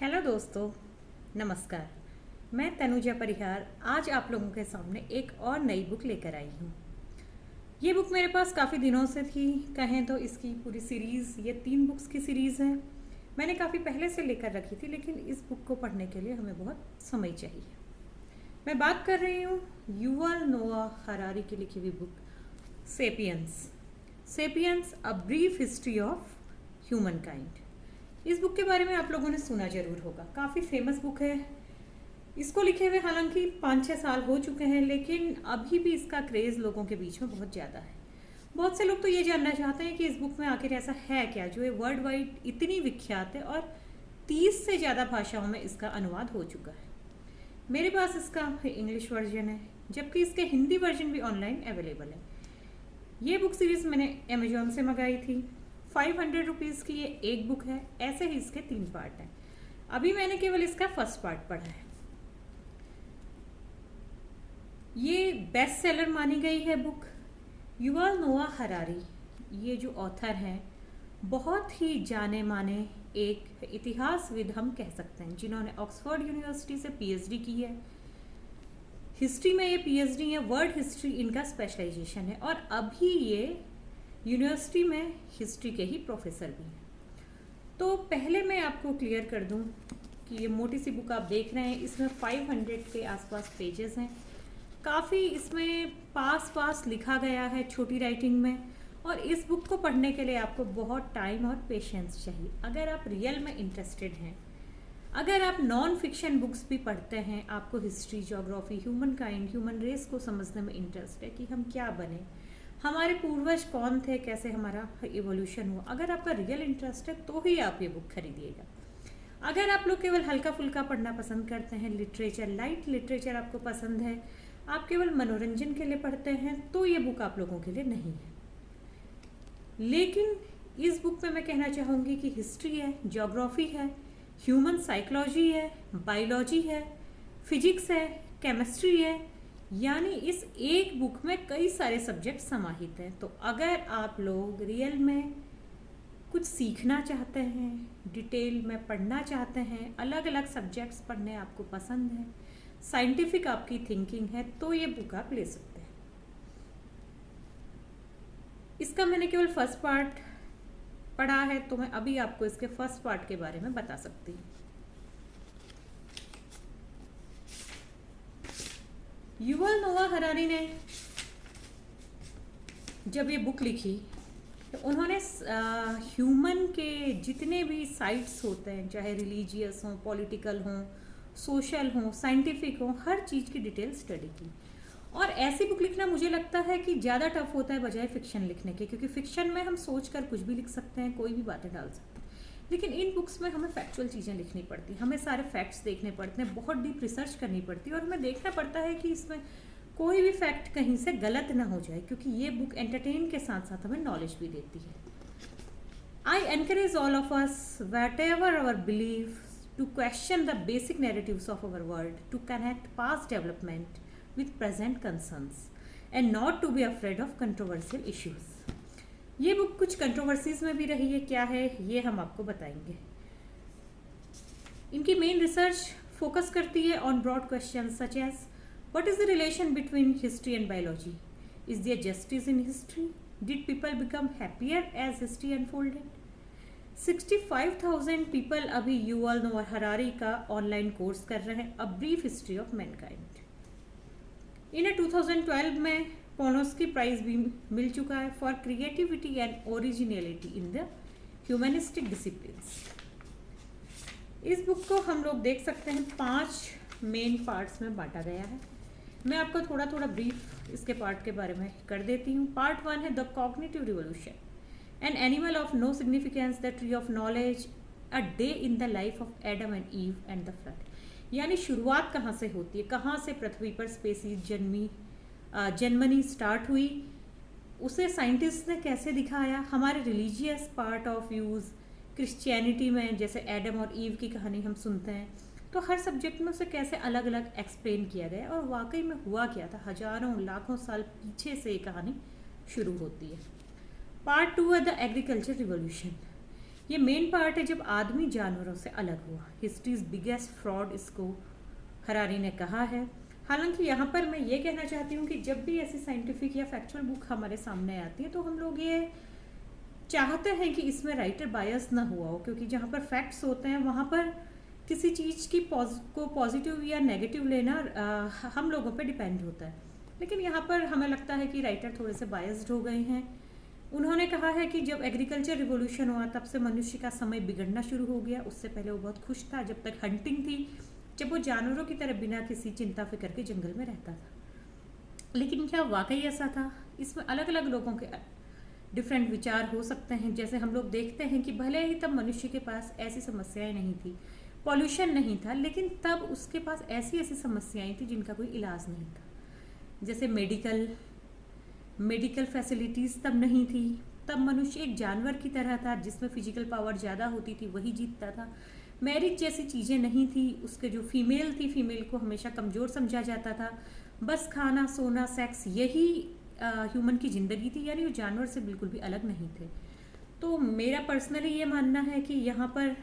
Hello दोस्तों, नमस्कार। मैं तनुजा परिहार आज आप लोगों के सामने एक और नई बुक लेकर आई हूँ। ये बुक मेरे पास काफ़ी दिनों से थी। कहें तो इसकी पूरी सीरीज़, ये 3 बुक्स की सीरीज़ है। मैंने काफ़ी पहले से लेकर रखी थी, लेकिन इस बुक को पढ़ने के लिए हमें बहुत समय चाहिए। मैं बात कर रही हूँ युval नोआ हरारी की लिखी हुई book sapiens. Sapiens a brief history of human kind. इस बुक के बारे में आप लोगों ने सुना जरूर होगा। काफ़ी फेमस बुक है। इसको लिखे हुए हालांकि 5-6 साल हो चुके हैं, लेकिन अभी भी इसका क्रेज़ लोगों के बीच में बहुत ज़्यादा है। बहुत से लोग तो ये जानना चाहते हैं कि इस बुक में आखिर ऐसा है क्या जो ये वर्ल्ड वाइड इतनी विख्यात है और 30 से ज़्यादा भाषाओं में इसका अनुवाद हो चुका है। मेरे पास इसका इंग्लिश वर्जन है, जबकि इसके हिंदी वर्जन भी ऑनलाइन अवेलेबल है। ये बुक सीरीज़ मैंने अमेजोन से मंगाई थी। 500 रुपीज़ की ये एक बुक है। ऐसे ही इसके 3 पार्ट हैं। अभी मैंने केवल इसका फर्स्ट पार्ट पढ़ा है। ये बेस्ट सेलर मानी गई है बुक। युval नोआ हरारी, ये जो ऑथर हैं, बहुत ही जाने माने एक इतिहासविद हम कह सकते हैं, जिन्होंने ऑक्सफोर्ड यूनिवर्सिटी से पीएचडी की है। हिस्ट्री में ये पीएचडी है, वर्ल्ड हिस्ट्री इनका स्पेशलाइजेशन है, और अभी ये यूनिवर्सिटी में हिस्ट्री के ही प्रोफेसर भी हैं। तो पहले मैं आपको क्लियर कर दूं कि ये मोटी सी बुक आप देख रहे हैं, इसमें 500 के आसपास पेजेस हैं। काफ़ी इसमें पास लिखा गया है छोटी राइटिंग में, और इस बुक को पढ़ने के लिए आपको बहुत टाइम और पेशेंस चाहिए। अगर आप रियल में इंटरेस्टेड हैं, अगर आप नॉन फिक्शन बुक्स भी पढ़ते हैं, आपको history, geography, human kind, human race को समझने में इंटरेस्ट है कि हम क्या बने, हमारे पूर्वज कौन थे, कैसे हमारा इवोल्यूशन हुआ, अगर आपका रियल इंटरेस्ट है तो ही आप ये बुक खरीदिएगा। अगर आप लोग केवल हल्का फुल्का पढ़ना पसंद करते हैं, लिटरेचर, लाइट लिटरेचर आपको पसंद है, आप केवल मनोरंजन के लिए पढ़ते हैं, तो ये बुक आप लोगों के लिए नहीं है। लेकिन इस बुक में मैं कहना चाहूँगी कि हिस्ट्री है, ज्योग्राफी है, ह्यूमन साइकोलॉजी है, बायोलॉजी है, फिजिक्स है, केमिस्ट्री है, यानी इस एक बुक में कई सारे सब्जेक्ट समाहित हैं। तो अगर आप लोग रियल में कुछ सीखना चाहते हैं, डिटेल में पढ़ना चाहते हैं, अलग अलग सब्जेक्ट्स पढ़ने आपको पसंद है, साइंटिफिक आपकी थिंकिंग है, तो ये बुक आप ले सकते हैं। इसका मैंने केवल फर्स्ट पार्ट पढ़ा है, तो मैं अभी आपको इसके फर्स्ट पार्ट के बारे में बता सकती हूँ। युval नोआ हरारी ने जब ये बुक लिखी तो उन्होंने ह्यूमन के जितने भी साइट्स होते हैं, चाहे रिलीजियस हों, पॉलिटिकल हों, सोशल हों, साइंटिफिक हों, हर चीज़ की डिटेल स्टडी की। और ऐसी बुक लिखना मुझे लगता है कि ज़्यादा टफ होता है बजाय फिक्शन लिखने के, क्योंकि फिक्शन में हम सोच कर कुछ भी लिख सकते हैं, कोई भी बातें डाल सकते हैं। लेकिन इन बुक्स में हमें फैक्चुअल चीज़ें लिखनी पड़ती, हमें सारे फैक्ट्स देखने पड़ते हैं, बहुत डीप रिसर्च करनी पड़ती है, और हमें देखना पड़ता है कि इसमें कोई भी फैक्ट कहीं से गलत ना हो जाए, क्योंकि ये बुक एंटरटेन के साथ साथ हमें नॉलेज भी देती है। I encourage all of us, whatever our believe, to question the basic narratives of our world, to connect past development with present concerns, and not to be afraid of controversial issues. ये book कुछ controversies में भी रही है, क्या है ये हम आपको बताएंगे। इनकी मेन रिसर्च फोकस करती है on broad questions such as what is the relation between history and biology, is there justice in history, did people become happier as history unfolded. 65,000 people अभी युval नोआ हरारी का ऑनलाइन कोर्स कर रहे हैं, a brief history of Mankind. इन्हें 2012 में पोनोस्की prize भी मिल चुका है for creativity and originality in the humanistic disciplines. इस बुक को हम लोग देख सकते हैं 5 मेन पार्ट्स में बांटा गया है। मैं आपको थोड़ा थोड़ा ब्रीफ इसके पार्ट के बारे में कर देती हूँ। पार्ट 1 है the cognitive revolution, An animal of no significance, the tree of knowledge, a day in the life of Adam and Eve and the flood। यानी शुरुआत कहाँ से होती है, कहाँ से पृथ्वी पर स्पेसीज जन्मनी स्टार्ट हुई, उसे साइंटिस्ट ने कैसे दिखाया। हमारे religious part of views, Christianity में जैसे एडम और ईव की कहानी हम सुनते हैं, तो हर सब्जेक्ट में उसे कैसे अलग अलग एक्सप्लेन किया गया और वाकई में हुआ क्या था। हजारों लाखों साल पीछे से ये कहानी शुरू होती है। पार्ट 2 है द एग्रीकल्चर रिवोल्यूशन, ये मेन पार्ट है जब आदमी जानवरों से अलग हुआ। हिस्ट्रीज बिगेस्ट फ्रॉड इसको हरारी ने कहा है। हालांकि यहाँ पर मैं ये कहना चाहती हूँ कि जब भी ऐसी साइंटिफिक या फैक्चुअल बुक हमारे सामने आती है तो हम लोग ये चाहते हैं कि इसमें राइटर बायस ना हुआ हो, क्योंकि जहाँ पर फैक्ट्स होते हैं वहाँ पर किसी चीज़ की को पॉजिटिव या नेगेटिव लेना हम लोगों पे डिपेंड होता है। लेकिन यहाँ पर हमें लगता है कि राइटर थोड़े से बायस्ड हो गए हैं। उन्होंने कहा है कि जब एग्रीकल्चर रिवॉल्यूशन हुआ तब से मनुष्य का समय बिगड़ना शुरू हो गया। उससे पहले वो बहुत खुश था जब तक हंटिंग थी, जब वो जानवरों की तरह बिना किसी चिंता फिक्र के जंगल में रहता था। लेकिन क्या वाकई ऐसा था? इसमें अलग अलग लोगों के डिफरेंट विचार हो सकते हैं। जैसे हम लोग देखते हैं कि भले ही तब मनुष्य के पास ऐसी समस्याएं नहीं थी, पॉल्यूशन नहीं था, लेकिन तब उसके पास ऐसी ऐसी समस्याएं थी जिनका कोई इलाज नहीं था। जैसे मेडिकल फैसिलिटीज़ तब नहीं थी। तब मनुष्य एक जानवर की तरह था जिसमें फिजिकल पावर ज़्यादा होती थी, वही जीतता था। मैरिज जैसी चीज़ें नहीं थी। उसके जो फीमेल थी, फीमेल को हमेशा कमज़ोर समझा जाता था। बस खाना, सोना, सेक्स, यही ह्यूमन की ज़िंदगी थी। यानी वो जानवर से बिल्कुल भी अलग नहीं थे। तो मेरा पर्सनली ये मानना है कि यहाँ पर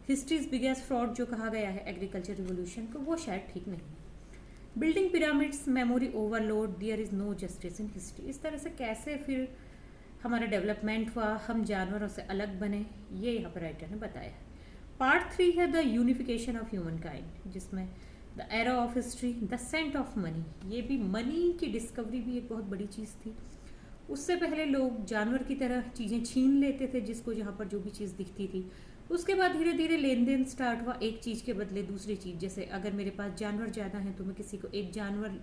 हिस्ट्रीज बिगेस्ट फ्रॉड जो कहा गया है एग्रीकल्चर रिवॉल्यूशन को, वो शायद ठीक नहीं। Building pyramids, memory overload, there is no justice in history. इस तरह से कैसे फिर हमारा डेवलपमेंट हुआ, हम जानवरों से अलग बने, ये यहाँ पर राइटर ने बताया है। पार्ट 3 है the unification of humankind, जिसमें the era of history, the scent of money. ये भी मनी की डिस्कवरी भी एक बहुत बड़ी चीज़ थी। उससे पहले लोग जानवर की तरह चीज़ें छीन लेते थे, जिसको जहाँ पर जो भी चीज़ दिखती थी। उसके बाद धीरे धीरे लेन देन स्टार्ट हुआ, एक चीज़ के बदले दूसरी चीज़। जैसे अगर मेरे पास जानवर ज़्यादा हैं तो मैं किसी को एक जानवर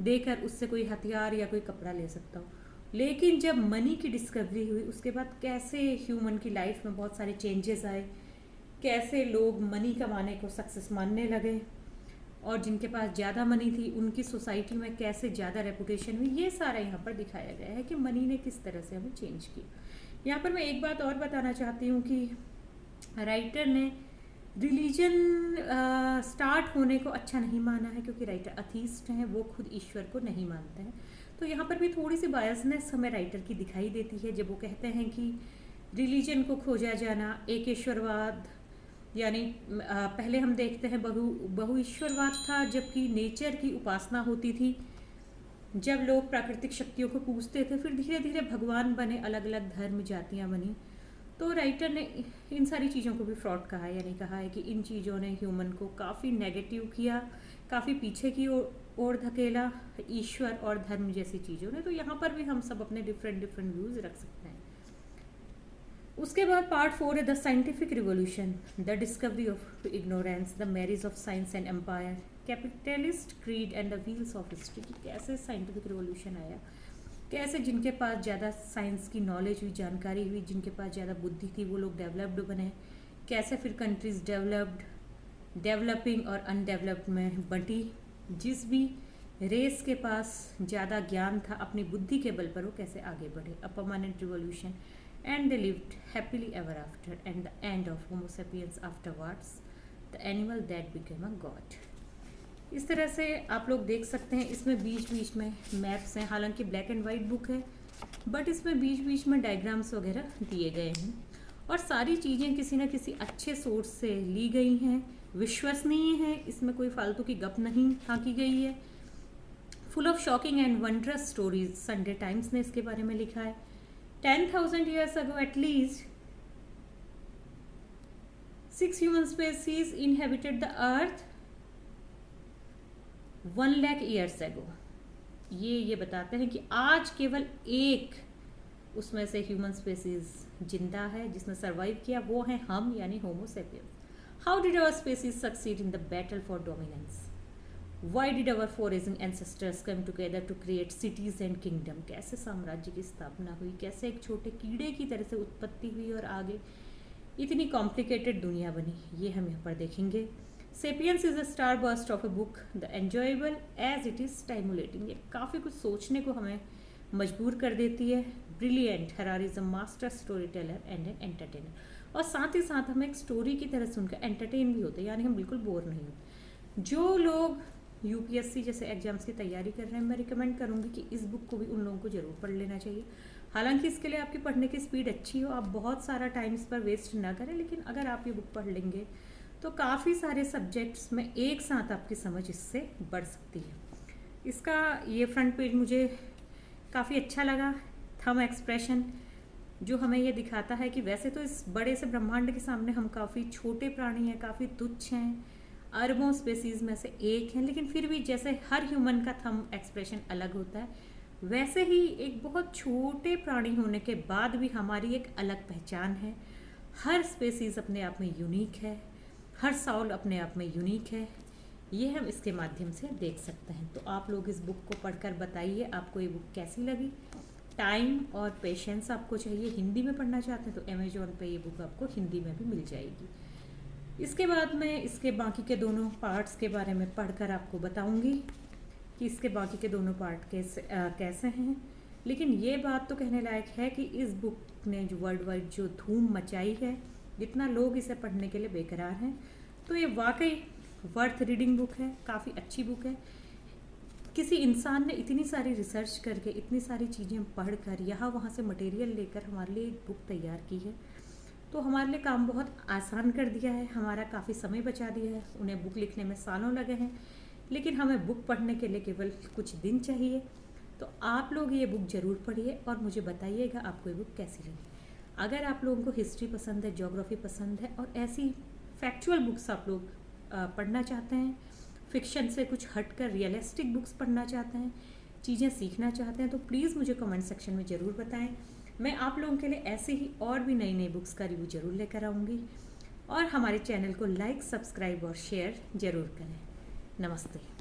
देकर उससे कोई हथियार या कोई कपड़ा ले सकता हूँ। लेकिन जब मनी की डिस्कवरी हुई उसके बाद कैसे ह्यूमन की लाइफ में बहुत सारे चेंजेस आए, कैसे लोग मनी कमाने को सक्सेस मानने लगे, और जिनके पास ज़्यादा मनी थी उनकी सोसाइटी में कैसे ज़्यादा रेपुटेशन हुई, ये सारा यहाँ पर दिखाया गया है कि मनी ने किस तरह से हमें चेंज किया। यहाँ पर मैं एक बात और बताना चाहती हूँ कि राइटर ने रिलीजन स्टार्ट होने को अच्छा नहीं माना है, क्योंकि राइटर अथीस्ट हैं, वो खुद ईश्वर को नहीं मानते हैं। तो यहाँ पर भी थोड़ी सी बायसनेस हमें राइटर की दिखाई देती है जब वो कहते हैं कि रिलीजन को खोजा जाना, एक ईश्वरवाद, यानी पहले हम देखते हैं बहु-ईश्वरवाद था, जबकि नेचर की उपासना होती थी। जब लोग प्राकृतिक शक्तियों को पूजते थे, फिर धीरे धीरे भगवान बने, अलग अलग धर्म जातियाँ बनी। तो राइटर ने इन सारी चीज़ों को भी फ्रॉड कहा है, यानी कहा है कि इन चीज़ों ने ह्यूमन को काफ़ी नेगेटिव किया, काफ़ी पीछे की ओर धकेला, ईश्वर और धर्म जैसी चीज़ों ने। तो यहाँ पर भी हम सब अपने डिफरेंट व्यूज़ रख सकते हैं। उसके बाद पार्ट 4 है the scientific revolution, the discovery of ignorance, the marriage of science and empire, capitalist creed and the wheels of history. कि कैसे साइंटिफिक रिवॉल्यूशन आया, कैसे जिनके पास ज़्यादा साइंस की नॉलेज हुई, जानकारी हुई, जिनके पास ज़्यादा बुद्धि थी, वो लोग डेवलप्ड बने। कैसे फिर कंट्रीज डेवलपिंग और अनडेवलप्ड में बंटी। जिस भी रेस के पास ज़्यादा ज्ञान था, अपनी बुद्धि के बल पर वो कैसे आगे बढ़े। A permanent revolution and they lived happily ever after, and the end of Homo sapiens afterwards, the animal that became a god। इस तरह से आप लोग देख सकते हैं। इसमें बीच बीच में मैप्स हैं, हालांकि ब्लैक एंड वाइट बुक है, बट इसमें बीच बीच में डायग्राम्स वगैरह दिए गए हैं, और सारी चीज़ें किसी न किसी अच्छे सोर्स से ली गई हैं, विश्वसनीय हैं। इसमें कोई फालतू की गप नहीं हाँकी गई है। Full of shocking and wondrous stories, Sunday times ने इसके बारे में लिखा है। 10,000 years ago at least 6 human species inhabited the earth 1 lakh years ago। ये बताते हैं कि आज केवल एक उसमें से ह्यूमन स्पेसीज जिंदा है जिसने सरवाइव किया, वो है हम, यानी Homo sapiens. How did our species succeed in the battle for dominance? Why did our foraging ancestors come together to create cities and kingdom? कैसे साम्राज्य की स्थापना हुई, कैसे एक छोटे कीड़े की तरह से उत्पत्ति हुई और आगे इतनी कॉम्प्लिकेटेड दुनिया बनी, ये हम यहाँ पर देखेंगे। Sapiens is a starburst of a book, the enjoyable as it is stimulating. ये काफ़ी कुछ सोचने को हमें मजबूर कर देती है। Brilliant, Harari is a master story teller and an entertainer. और साथ ही साथ हम एक स्टोरी की तरह से उनका एंटरटेन भी होते हैं, यानी हम बिल्कुल बोर नहीं होते। जो लोग यूपीएससी जैसे एग्जाम्स की तैयारी कर रहे हैं, मैं रिकमेंड करूँगी कि इस बुक को भी उन लोगों को ज़रूर पढ़ लेना चाहिए। हालांकि इसके लिए आपकी पढ़ने की स्पीड अच्छी हो, आप बहुत सारा टाइम इस पर वेस्ट ना करें, लेकिन अगर आप ये बुक पढ़ लेंगे तो काफ़ी सारे सब्जेक्ट्स में एक साथ आपकी समझ इससे बढ़ सकती है। इसका ये फ्रंट पेज मुझे काफ़ी अच्छा लगा। थंब एक्सप्रेशन जो हमें ये दिखाता है कि वैसे तो इस बड़े से ब्रह्मांड के सामने हम काफ़ी छोटे प्राणी हैं, काफ़ी तुच्छ हैं, अरबों स्पेसीज में से एक हैं, लेकिन फिर भी जैसे हर ह्यूमन का थंब एक्सप्रेशन अलग होता है, वैसे ही एक बहुत छोटे प्राणी होने के बाद भी हमारी एक अलग पहचान है। हर स्पेसीज अपने आप में यूनिक है, हर साउल अपने आप में यूनिक है। ये हम इसके माध्यम से देख सकते हैं। तो आप लोग इस बुक को पढ़कर बताइए आपको ये बुक कैसी लगी। टाइम और पेशेंस आपको चाहिए। हिंदी में पढ़ना चाहते हैं तो अमेजोन पे ये बुक आपको हिंदी में भी मिल जाएगी। इसके बाद मैं इसके बाकी के दोनों पार्ट्स के बारे में पढ़कर आपको बताऊंगी कि इसके बाकी के दोनों पार्ट कैसे हैं। लेकिन ये बात तो कहने लायक है कि इस बुक ने जो वर्ल्ड वाइड जो धूम मचाई है, जितना लोग इसे पढ़ने के लिए बेकरार हैं, तो ये वाकई वर्थ रीडिंग बुक है, काफ़ी अच्छी बुक है। किसी इंसान ने इतनी सारी रिसर्च करके, इतनी सारी चीज़ें पढ़कर, यहाँ वहाँ से मटेरियल लेकर हमारे लिए एक बुक तैयार की है, तो हमारे लिए काम बहुत आसान कर दिया है, हमारा काफ़ी समय बचा दिया है। उन्हें बुक लिखने में सालों लगे हैं, लेकिन हमें बुक पढ़ने के लिए केवल कुछ दिन चाहिए। तो आप लोग ये बुक ज़रूर पढ़िए और मुझे बताइएगा आपको ये बुक कैसी लगी। अगर आप लोगों को हिस्ट्री पसंद है, ज्योग्राफी पसंद है और ऐसी फैक्चुअल बुक्स आप लोग पढ़ना चाहते हैं, फिक्शन से कुछ हटकर रियलिस्टिक बुक्स पढ़ना चाहते हैं, चीज़ें सीखना चाहते हैं, तो प्लीज़ मुझे कमेंट सेक्शन में ज़रूर बताएं। मैं आप लोगों के लिए ऐसे ही और भी नई नई बुक्स का रिव्यू ज़रूर लेकर आऊँगी। और हमारे चैनल को लाइक, सब्सक्राइब और शेयर ज़रूर करें। नमस्ते।